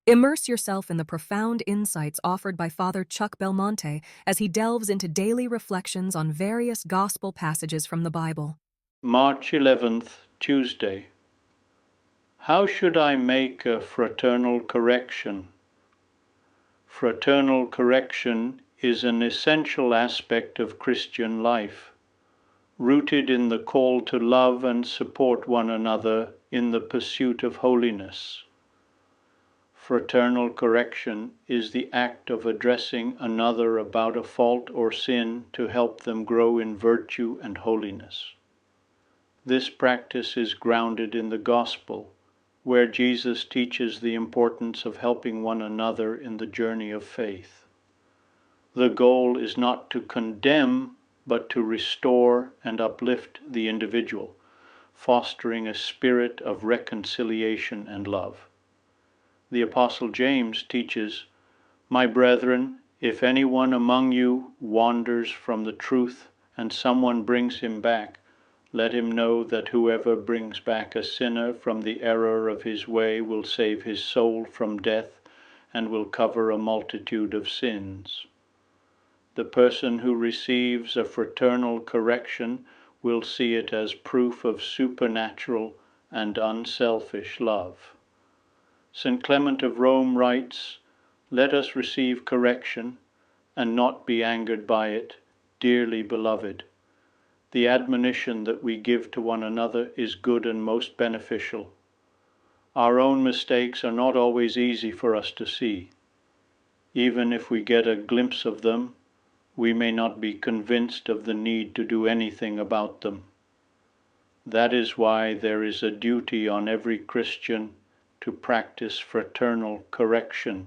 Immerse yourself in the profound insights offered by Father Chuck Belmonte as he delves into daily reflections on various gospel passages from the Bible. March 11th, Tuesday. How should I make a fraternal correction? Fraternal correction is an essential aspect of Christian life, rooted in the call to love and support one another in the pursuit of holiness. Fraternal correction is the act of addressing another about a fault or sin to help them grow in virtue and holiness. This practice is grounded in the Gospel, where Jesus teaches the importance of helping one another in the journey of faith. The goal is not to condemn, but to restore and uplift the individual, fostering a spirit of reconciliation and love. The Apostle James teaches, "My brethren, if anyone among you wanders from the truth and someone brings him back, let him know that whoever brings back a sinner from the error of his way will save his soul from death and will cover a multitude of sins." The person who receives a fraternal correction will see it as proof of supernatural and unselfish love. St. Clement of Rome writes, "Let us receive correction and not be angered by it, dearly beloved. The admonition that we give to one another is good and most beneficial. Our own mistakes are not always easy for us to see. Even if we get a glimpse of them, we may not be convinced of the need to do anything about them. That is why there is a duty on every Christian to practice fraternal correction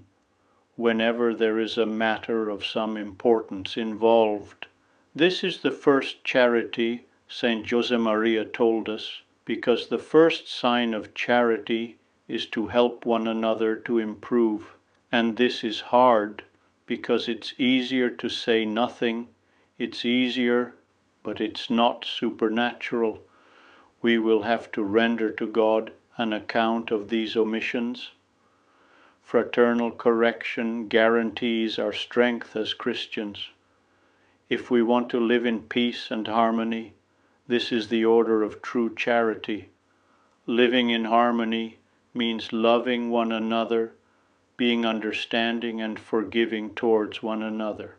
whenever there is a matter of some importance involved. This is the first charity, Saint Josemaria told us, because the first sign of charity is to help one another to improve. And this is hard, because it's easier to say nothing, it's easier, but it's not supernatural. We will have to render to God an account of these omissions. Fraternal correction guarantees our strength as Christians. If we want to live in peace and harmony, this is the order of true charity. Living in harmony means loving one another, being understanding and forgiving towards one another.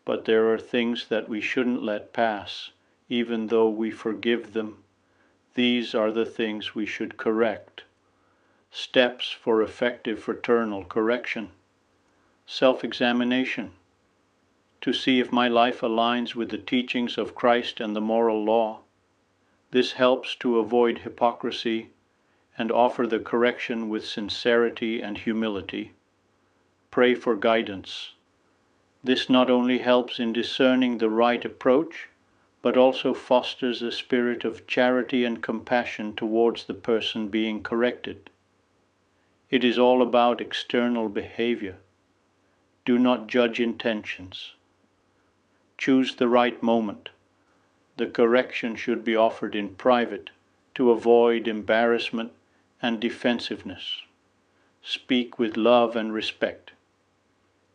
But there are things that we shouldn't let pass, even though we forgive them. These are the things we should correct. Steps for effective fraternal correction. Self-examination. To see if my life aligns with the teachings of Christ and the moral law. This helps to avoid hypocrisy and offer the correction with sincerity and humility. Pray for guidance. This not only helps in discerning the right approach, but also fosters a spirit of charity and compassion towards the person being corrected. It is all about external behavior. Do not judge intentions. Choose the right moment. The correction should be offered in private to avoid embarrassment and defensiveness. Speak with love and respect.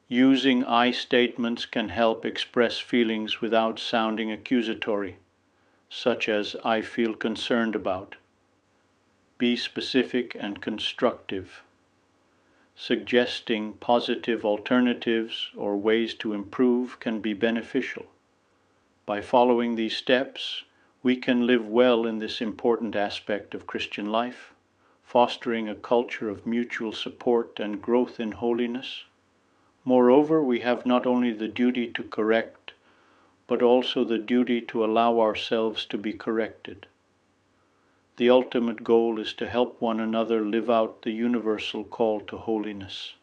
Using I statements can help express feelings without sounding accusatory, such as "I feel concerned about." Be specific and constructive. Suggesting positive alternatives or ways to improve can be beneficial. By following these steps, we can live well in this important aspect of Christian life, fostering a culture of mutual support and growth in holiness. Moreover, we have not only the duty to correct, but also the duty to allow ourselves to be corrected. The ultimate goal is to help one another live out the universal call to holiness.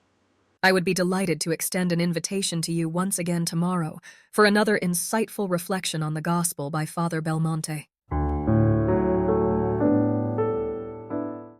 I would be delighted to extend an invitation to you once again tomorrow for another insightful reflection on the Gospel by Father Belmonte.